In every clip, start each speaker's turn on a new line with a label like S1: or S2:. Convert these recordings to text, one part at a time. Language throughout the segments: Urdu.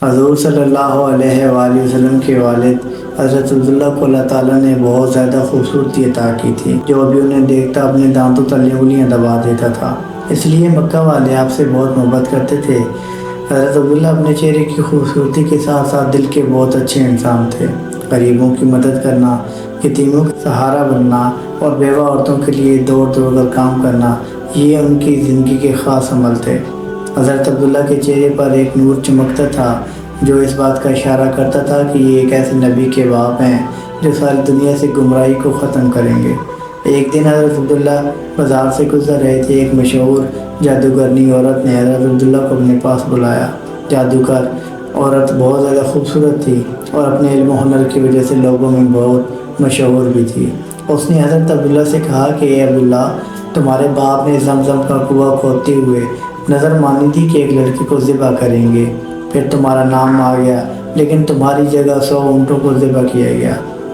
S1: حضور صلی اللہ علیہ وآلہ وسلم کے والد حضرت عبداللہ کو اللہ تعالیٰ نے بہت زیادہ خوبصورتی عطا کی تھی، جو ابھی انہیں دیکھتا اپنے دانتوں تلے انگلیاں دبا دیتا تھا۔ اس لیے مکہ والے آپ سے بہت محبت کرتے تھے۔ حضرت عبداللہ اپنے چہرے کی خوبصورتی کے ساتھ ساتھ دل کے بہت اچھے انسان تھے۔ غریبوں کی مدد کرنا، یتیموں کا سہارا بننا اور بیوہ عورتوں کے لیے دوڑ دوڑ کر کام کرنا، یہ ان کی زندگی کے خاص عمل تھے۔ حضرت عبداللہ کے چہرے پر ایک نور چمکتا تھا جو اس بات کا اشارہ کرتا تھا کہ یہ ایک ایسے نبی کے باپ ہیں جو ساری دنیا سے گمراہی کو ختم کریں گے۔ ایک دن حضرت عبداللہ بازار سے گزر رہے تھے۔ ایک مشہور جادوگرنی عورت نے حضرت عبداللہ کو اپنے پاس بلایا۔ جادوگر عورت بہت زیادہ خوبصورت تھی اور اپنے علم و ہنر کی وجہ سے لوگوں میں بہت مشہور بھی تھی۔ اس نے حضرت عبداللہ سے کہا کہ اے عبداللہ، تمہارے باپ نے زمزم کا کنواں کھودتے ہوئے نظر مانی تھی کہ ایک لڑکی کو ذبح کریں گے، پھر تمہارا نام آ گیا، لیکن تمہاری جگہ 100 اونٹوں کو ذبح کیا گیا۔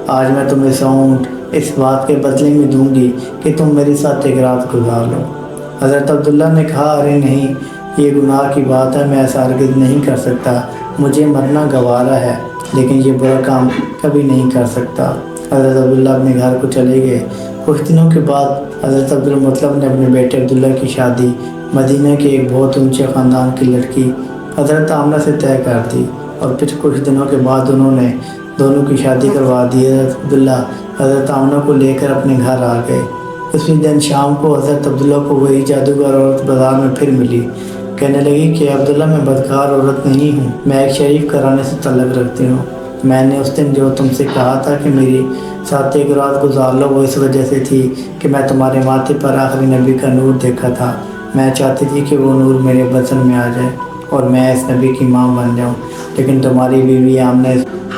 S1: آج میں تمہیں 100 اونٹ اس بات کے بدلے میں دوں گی کہ تم میرے ساتھ ایک رات گزار لو۔ حضرت عبداللہ نے کہا، ارے نہیں، یہ گناہ کی بات ہے، میں ایسا ہرگز نہیں کر سکتا، مجھے مرنا گوارا ہے، لیکن یہ برا کام کبھی نہیں کر سکتا۔ حضرت عبداللہ اپنے گھر کو چلے گئے۔ کچھ دنوں کے بعد حضرت عبدالمطلب نے اپنے بیٹے عبداللہ کی شادی مدینہ کے ایک بہت اونچے خاندان کی لڑکی حضرت آمنہ سے طے کر دی، اور پھر کچھ دنوں کے بعد انہوں نے دونوں کی شادی کروا دی۔ حضرت عبداللہ حضرت آمنہ کو لے کر اپنے گھر آ گئے۔ اسی دن شام کو حضرت عبداللہ کو وہی جادوگر عورت بازار میں پھر ملی۔ کہنے لگی کہ عبداللہ، میں بدکار عورت نہیں ہوں، میں ایک شریف گھرانے سے تعلق رکھتی ہوں۔ میں نے اس دن جو تم سے کہا تھا کہ میری ساتھ ایک رات گزار لو، وہ اس وجہ سے تھی کہ میں تمہارے ماتھے پر آخری نبی کا نور دیکھا تھا۔ میں چاہتی تھی کہ وہ نور میرے بدن میں آ جائے اور میں اس نبی کی ماں بن جاؤں، لیکن تمہاری بیوی آمنہ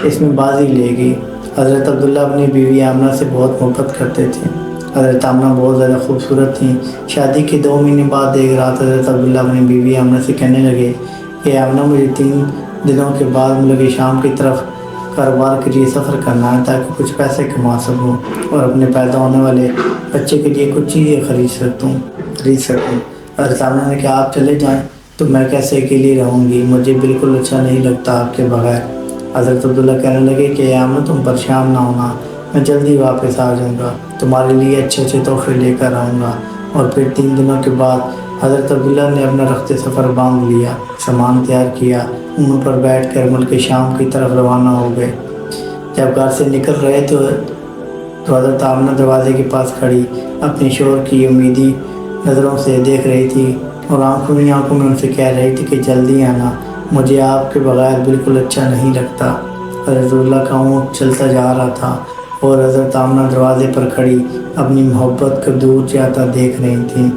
S1: اس میں بازی لے گئی۔ حضرت عبداللہ اپنی بیوی آمنہ سے بہت محبت کرتے تھے۔ حضرت آمنہ بہت زیادہ خوبصورت تھیں۔ شادی کے 2 مہینے بعد ایک رات حضرت عبداللہ اپنی بیوی آمنہ سے کہنے لگے کہ آمنہ، مجھے 3 دنوں کے بعد ملک شام کی طرف کاروبار کے لیے سفر کرنا ہے تاکہ کچھ پیسے کما سکوں اور اپنے پیدا ہونے والے بچے کے لیے کچھ چیزیں خرید سکوں۔ حضرت آمنہ نے کہا، آپ چلے جائیں تو میں کیسے اکیلی رہوں گی، مجھے بالکل اچھا نہیں لگتا آپ کے بغیر۔ حضرت عبداللہ کہنے لگے کہ آمنہ، تم پریشان نہ ہونا، میں جلدی واپس آ جاؤں گا، تمہارے لیے اچھے اچھے تحفے لے کر آؤں گا۔ اور پھر 3 دنوں کے بعد حضرت عبداللہ نے اپنا رخت سفر باندھ لیا، سامان تیار کیا، اونٹ پر بیٹھ کر ملک شام کی طرف روانہ ہو گئے۔ جب گھر سے نکل رہے تو حضرت آمنہ دروازے کے پاس کھڑی اپنے شوہر کی امیدی نظروں سے دیکھ رہی تھی اور آنکھوں میں ان سے کہہ رہی تھی کہ جلدی آنا، مجھے آپ کے بغیر بالکل اچھا نہیں لگتا۔ حضرت عبداللہ کا اونٹ چلتا جا رہا تھا اور حضرت آمنہ دروازے پر کھڑی اپنی محبت کو دور جاتا دیکھ رہی تھیں۔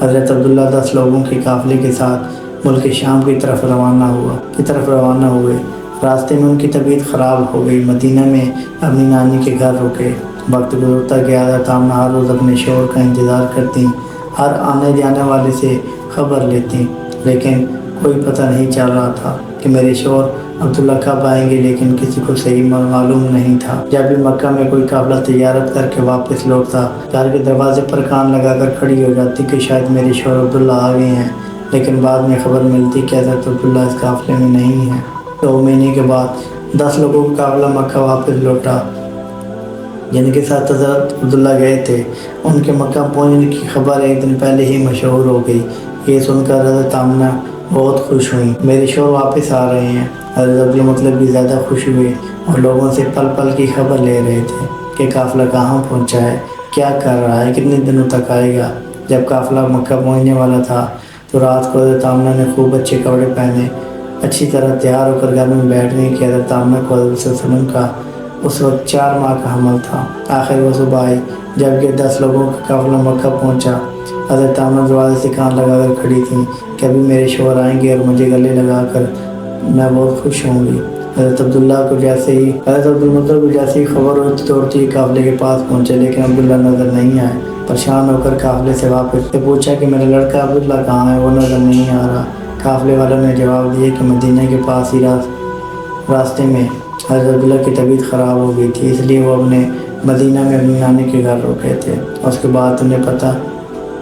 S1: حضرت عبداللہ 10 لوگوں کے قافلے کے ساتھ ملک شام کی طرف روانہ ہوئے۔ راستے میں ان کی طبیعت خراب ہو گئی۔ مدینہ میں اپنی نانی کے گھر رکے۔ وقت گزرتا گیا۔ حضرت آمنہ ہر روز اپنے شوہر کا انتظار کرتی، ہر آنے جانے والے سے خبر لیتی، لیکن کوئی پتہ نہیں چل رہا تھا کہ میرے شوہر عبداللہ کب آئیں گے، لیکن کسی کو صحیح معلوم نہیں تھا۔ جب بھی مکہ میں کوئی قافلہ تجارت کر کے واپس لوٹتا، گھر کے دروازے پر کان لگا کر کھڑی ہو جاتی کہ شاید میرے شوہر عبداللہ آ گئے ہیں، لیکن بعد میں خبر ملتی کہ حضرت عبداللہ اس قافلے میں نہیں ہیں۔ 2 مہینے کے بعد 10 لوگوں کا قافلہ مکہ واپس لوٹا جن کے ساتھ حضرت عبداللہ گئے تھے۔ ان کے مکہ پہنچنے کی خبر ایک دن پہلے ہی مشہور ہو گئی۔ یہ سن کر حضرت آمنہ بہت خوش ہوئیں، میرے شوہر واپس آ رہے ہیں۔ حضرت عبدالمطلب بھی زیادہ خوش ہوئے اور لوگوں سے پل پل کی خبر لے رہے تھے کہ قافلہ کہاں پہنچا ہے، کیا کر رہا ہے، کتنے دنوں تک آئے گا۔ جب قافلہ مکہ پہنچنے والا تھا تو رات کو حضرت آمنہ نے خوب اچھے کپڑے پہنے، اچھی طرح تیار ہو کر گھر میں بیٹھ گئی کہ حضرت آمنہ کو حضرت صلی اللہ علیہ وسلم کا اس وقت 4 ماہ کا حمل تھا۔ آخر وہ صبح آئی جب کہ 10 لوگوں کا قافلہ مکہ پہنچا۔ حضرت آمنہ دروازے سے کان لگا کر کھڑی تھیں کہ ابھی میرے شوہر آئیں گے اور مجھے گلے لگا کر میں بہت خوش ہوں گی۔ حضرت عبدالمطلب کو جیسے ہی خبر ہوئی دوڑتی قافلے کے پاس پہنچے، لیکن عبداللہ نظر نہیں آئے۔ پریشان ہو کر قافلے سے واپس پوچھا کہ میرا لڑکا عبداللہ کہاں ہے، وہ نظر نہیں آ رہا۔ قافلے والوں نے جواب دیا کہ مدینہ کے پاس ہی راستے میں حضرت عبداللہ کی طبیعت خراب ہو گئی تھی، اس لیے وہ اپنے مدینہ میں اپنی نانی کے گھر رکے تھے۔ اس کے بعد انہیں پتہ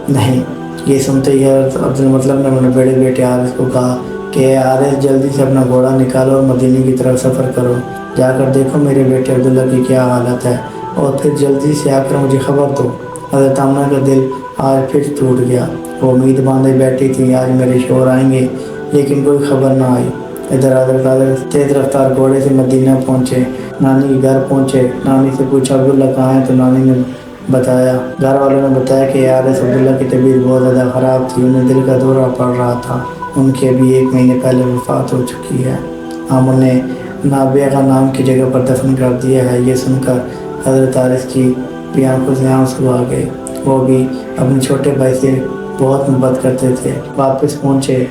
S1: نہیں۔ یہ سنتے ہی حضرت عبدالمطلب نے اپنے بڑے بیٹے حارث کو کہا کہ حارث جلدی سے اپنا گھوڑا نکالو اور مدینے کی طرف سفر کرو، جا کر دیکھو میرے بیٹے عبداللہ کی کیا حالت ہے، اور پھر جلدی سے آ کر مجھے خبر دو۔ حضرت آمنہ کا دل آج پھر ٹوٹ گیا، وہ امید باندھے بیٹھی تھی آج میرے شوہر آئیں گے، لیکن کوئی خبر نہ آئی۔ ادھر حضرت تیز رفتار گھوڑے سے مدینہ پہنچے، نانی کے گھر پہنچے، نانی سے پوچھا عبداللہ کہاں ہے، تو نانی نے بتایا، گھر والوں نے بتایا کہ حارث عبداللہ کی طبیعت بہت زیادہ خراب تھی، انہیں دل کا دورہ پڑ رہا تھا، ان کی ابھی 1 مہینے پہلے وفات ہو چکی ہے، ہم انہیں نابغہ نام کی جگہ پر دفن کر دیا ہے۔ یہ سن کر حضرت حارث کی بھی آنکھوں سے آنسو آ گئے، وہ بھی اپنے چھوٹے بھائی سے بہت محبت کرتے تھے۔ واپس پہنچے،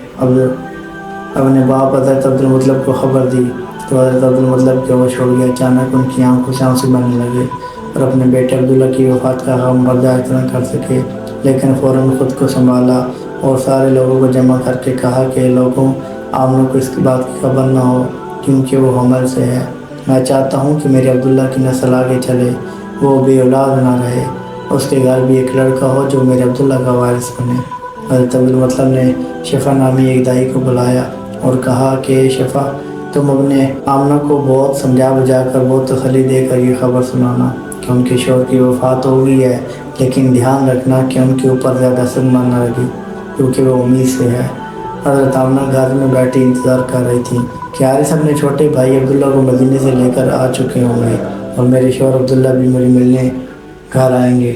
S1: اپنے باپ حضرت عبدالمطلب کو خبر دی تو حضرت عبدالمطلب کے ہوش اڑ گیا، اچانک ان کی آنکھوں سے آنسو بہنے لگے اور اپنے بیٹے عبداللہ کی وفات کا غم برداشت نہ کر سکے، لیکن فوراً خود کو سنبھالا اور سارے لوگوں کو جمع کر کے کہا کہ لوگوں، آمنہ کو اس کی بات کی خبر نہ ہو کیونکہ وہ حمل سے ہے، میں چاہتا ہوں کہ میرے عبداللہ کی نسل آگے چلے، وہ بے اولاد نہ رہے، اس کے گھر بھی ایک لڑکا ہو جو میرے عبداللہ کا وارث بنے۔ حضرت عبدالمطلب نے شفا نامی ایک دائی کو بلایا اور کہا کہ شفا، تم اپنے آمنہ کو بہت سمجھا بجھا کر بہت تسلی دے کر یہ خبر سنانا کہ ان کے شوہر کی وفات ہو گئی ہے، لیکن دھیان رکھنا کہ ان کے اوپر زیادہ صدمہ نہ لگے کیونکہ وہ امید سے ہے۔ حضرت آمنہ گھر میں بیٹھی انتظار کر رہی تھی کہ حارث اپنے چھوٹے بھائی عبداللہ کو مدینے سے لے کر آ چکے ہوں گے اور میرے شوہر عبداللہ بھی مجھے ملنے گھر آئیں گے۔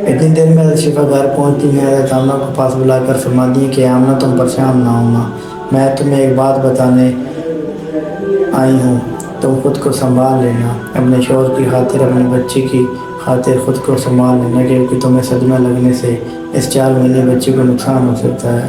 S1: اتنی دیر میں حضرت شفا گھر پہنچتی ہیں، حضرت آمنہ کو پاس بلا کر فرماتی ہیں کہ آمنہ تم پریشان نہ ہونا، میں تمہیں ایک بات بتانے آئی ہوں، تم خود کو سنبھال لینا، اپنے شوہر کی خاطر، اپنے بچے کی خاطر خود کو سنبھال لینا، کیونکہ تمہیں صدمہ لگنے سے اس 4 مہینے بچے کو نقصان ہو سکتا ہے۔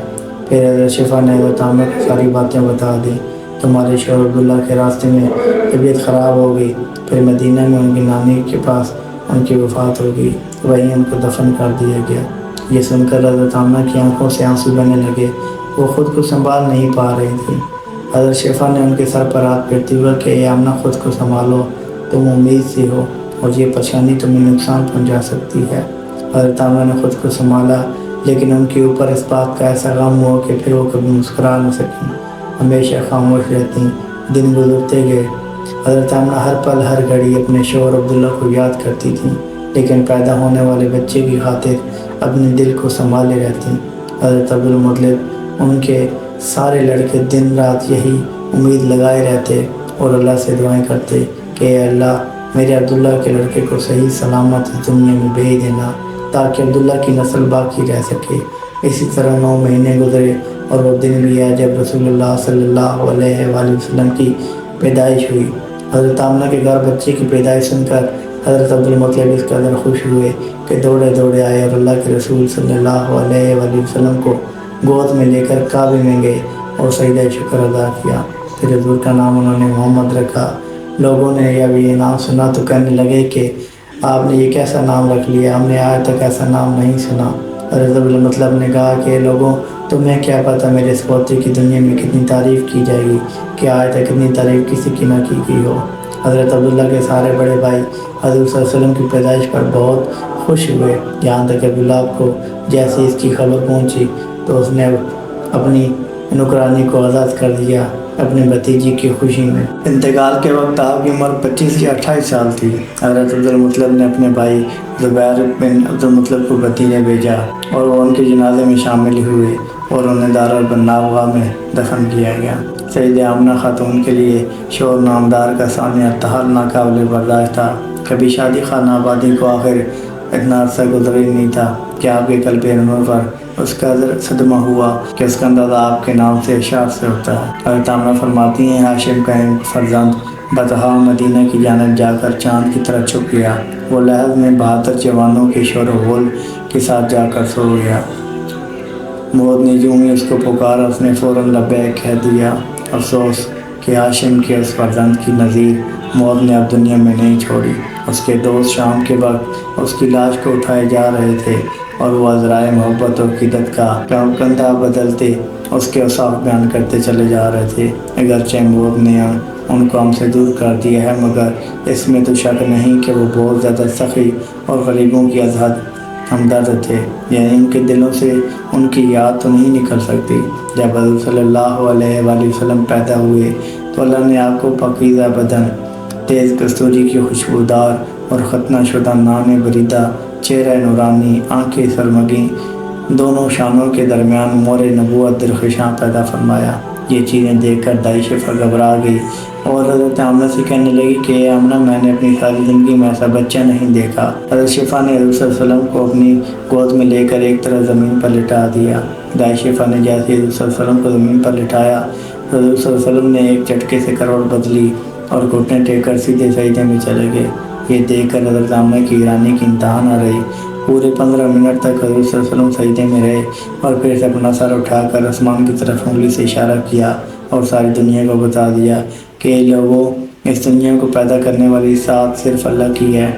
S1: پھر حضرت شفا نے حضرت آمنہ کو ساری باتیں بتا دی، تمہارے شوہر عبداللہ کے راستے میں طبیعت خراب ہو گئی، پھر مدینہ میں ان کی نانی کے پاس ان کی وفات ہو گئی، وہیں ان کو دفن کر دیا گیا۔ یہ سن کر حضرت آمنہ کی آنکھوں سے آنسو بہنے لگے، وہ خود کو سنبھال نہیں پا رہی تھی۔ حضرت شفا نے ان کے سر پر ہاتھ پھیرتے ہوئے کہ اے آمنہ، خود کو سنبھالو، تم امید سے ہو اور یہ پریشانی تمہیں نقصان پہنچا سکتی ہے۔ حضرت آمنہ نے خود کو سنبھالا، لیکن ان کے اوپر اس بات کا ایسا غم ہوا کہ پھر وہ کبھی مسکرا نہ سکیں، ہمیشہ خاموش رہتی۔ دن گزرتے گئے، حضرت آمنہ ہر پل ہر گھڑی اپنے شوہر عبداللہ کو یاد کرتی تھیں، لیکن پیدا ہونے والے بچے کی خاطر اپنے دل کو سنبھالے رہتی۔ حضرت عبدالمطلب ان کے سارے لڑکے دن رات یہی امید لگائے رہتے اور اللہ سے دعائیں کرتے کہ اے اللہ، میرے عبداللہ کے لڑکے کو صحیح سلامت اس دنیا میں بھیج دینا تاکہ عبداللہ کی نسل باقی رہ سکے۔ اسی طرح 9 مہینے گزرے اور وہ دن بھی آیا جب رسول اللہ صلی اللہ علیہ وآلہ وسلم کی پیدائش ہوئی۔ حضرت آمنہ کے گھر بچے کی پیدائش سن کر حضرت عبدالمطلب اس قدر خوش ہوئے کہ دوڑے دوڑے آئے اور اللہ کے رسول صلی اللہ علیہ وآلہ وسلم کو گود میں لے کر کعبے میں گئے اور سجدہ شکر ادا کیا۔ پھر حضور کا نام انہوں نے محمد رکھا۔ لوگوں نے یہ نام سنا تو کہنے لگے کہ آپ نے یہ کیسا نام رکھ لیا، ہم نے آج تک ایسا نام نہیں سنا۔ حضرت عبدالمطلب نے کہا کہ لوگوں، تمہیں کیا پتہ میرے اس پوتے کی دنیا میں کتنی تعریف کی جائے گی کہ آج تک اتنی تعریف کسی کی نہ کی گئی ہو۔ حضرت عبداللہ کے سارے بڑے بھائی حضور صلی اللہ علیہ وسلم کی پیدائش پر بہت خوش ہوئے، یہاں تک کہ عبداللہ کو جیسے اس کی خبر پہنچی تو اس نے اپنی نوکرانی کو آزاد کر دیا اپنے بھتیجی کی خوشی میں۔ انتقال کے وقت آپ کی عمر 25 یا 28 سال تھی۔ حضرت عبدالمطلب نے اپنے بھائی زبیر بن عبدالمطلب کو مدینے بھیجا اور وہ ان کے جنازے میں شامل ہوئے اور انہیں دارالبناغ میں دفن کیا گیا۔ سیدہ آمنہ خاتون کے لیے شوہر نامدار کا سامنے ارتحال ناقابل برداشت تھا۔ کبھی شادی خانہ آبادی کو آخر اتنا عرصہ گزر ہی نہیں تھا کہ آپ کے قلب انور پر اس کا صدمہ ہوا کہ اس کا اندازہ آپ کے نام سے اشعار سے ہوتا ہے۔ حضرت آمنہ فرماتی ہیں، ہاشم کا ایک فرزند بطحا مدینہ کی جانب جا کر چاند کی طرح چھپ گیا، وہ لحظ میں 72 جوانوں کے شور و غل کے ساتھ جا کر سو گیا۔ موت نے یوں ہی اس کو پکارا، اس نے فوراً لبیک کہہ دیا۔ افسوس کہ ہاشم کے اس فرزند کی نظیر موت نے اب دنیا میں نہیں چھوڑی۔ اس کے دوست شام کے وقت اس کی لاش کو اٹھائے جا رہے تھے اور وہ عذرائے محبت و عقیدت کا کندھا بدلتے اس کے اوصاف بیان کرتے چلے جا رہے تھے۔ اگرچہ موت نے ان کو ہم سے دور کر دیا ہے، مگر اس میں تو شک نہیں کہ وہ بہت زیادہ سخی اور غریبوں کی ازحد ہمدرد تھے، یعنی ان کے دلوں سے ان کی یاد تو نہیں نکل سکتی۔ جب حضور صلی اللہ علیہ وآلہ وسلم پیدا ہوئے تو اللہ نے آپ کو پاکیزہ بدن، تیز کستوری کی خوشبودار اور ختنہ شدہ نام بریدہ، چہرہ نورانی، آنکھیں سرمگی، دونوں شانوں کے درمیان مور نبوت درخشاں پیدا فرمایا۔ یہ چیزیں دیکھ کر دائی شفا گھبرا گئی اور حضرت آمنہ سے کہنے لگی کہ اے آمنہ، میں نے اپنی ساری زندگی میں ایسا بچہ نہیں دیکھا۔ حضرت شفا نے حضور صلی اللہ علیہ وسلم کو اپنی گود میں لے کر ایک طرف زمین پر لٹا دیا۔ دائی شفا نے جیسے حضور صلی اللہ علیہ وسلم کو زمین پر لٹایا، حضور صلی اللہ علیہ وسلم نے ایک جھٹکے سے کروٹ بدلی اور گھٹنے ٹیک کر سیدھے سجدے میں چلے گئے۔ یہ دیکھ کر حضرت آمنہ کی حیرانی کی انتہا نہ رہی۔ پورے 15 منٹ تک حضور صلی اللہ علیہ وسلم سجدے میں رہے اور پھر سے اپنا سر اٹھا کر آسمان کی طرف انگلی سے اشارہ کیا اور ساری دنیا کو بتا دیا کہ اے لوگوں، اس دنیا کو پیدا کرنے والی ذات صرف اللہ کی ہے۔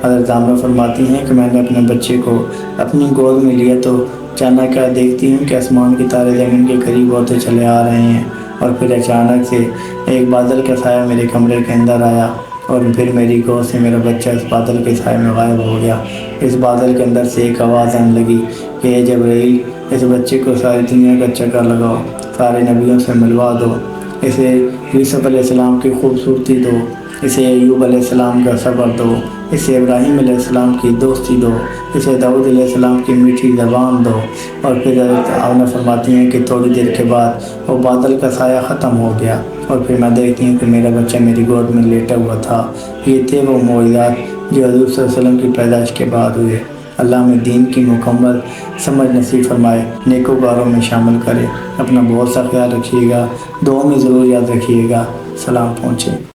S1: حضرت آمنہ فرماتی ہیں کہ میں نے اپنے بچے کو اپنی گود میں لیا تو اچانک کیا دیکھتی ہوں کہ آسمان کے تارے زمین کے قریب ہوتے چلے آ رہے ہیں، اور پھر اچانک سے ایک بادل کا سایہ میرے کمرے کے اندر آیا اور پھر میری گود سے میرا بچہ اس بادل کے سائے میں غائب ہو گیا۔ اس بادل کے اندر سے ایک آواز آنے لگی کہ اے جبرائیل، اس بچے کو ساری دنیا کا چکر لگاؤ، سارے نبیوں سے ملوا دو، اسے یوسف علیہ السلام کی خوبصورتی دو، اسے ایوب علیہ السلام کا صبر دو، اسے ابراہیم علیہ السلام کی دوستی دو، اسے داؤد علیہ السلام کی میٹھی زبان دو۔ اور پھر حضرت آمنہ فرماتی ہیں کہ تھوڑی دیر کے بعد وہ بادل کا سایہ ختم ہو گیا اور پھر میں دیکھتی ہوں کہ میرا بچہ میری گود میں لیٹا ہوا تھا۔ یہ تھے وہ معجزات جو حضور صلی اللہ علیہ وسلم کی پیدائش کے بعد ہوئے۔ اللہ میں دین کی مکمل سمجھ نصیب فرمائے، نیکوکاروں میں شامل کرے۔ اپنا بہت سا خیال رکھیے گا، دعاؤں میں ضرور یاد رکھیے گا۔ سلام پہنچے۔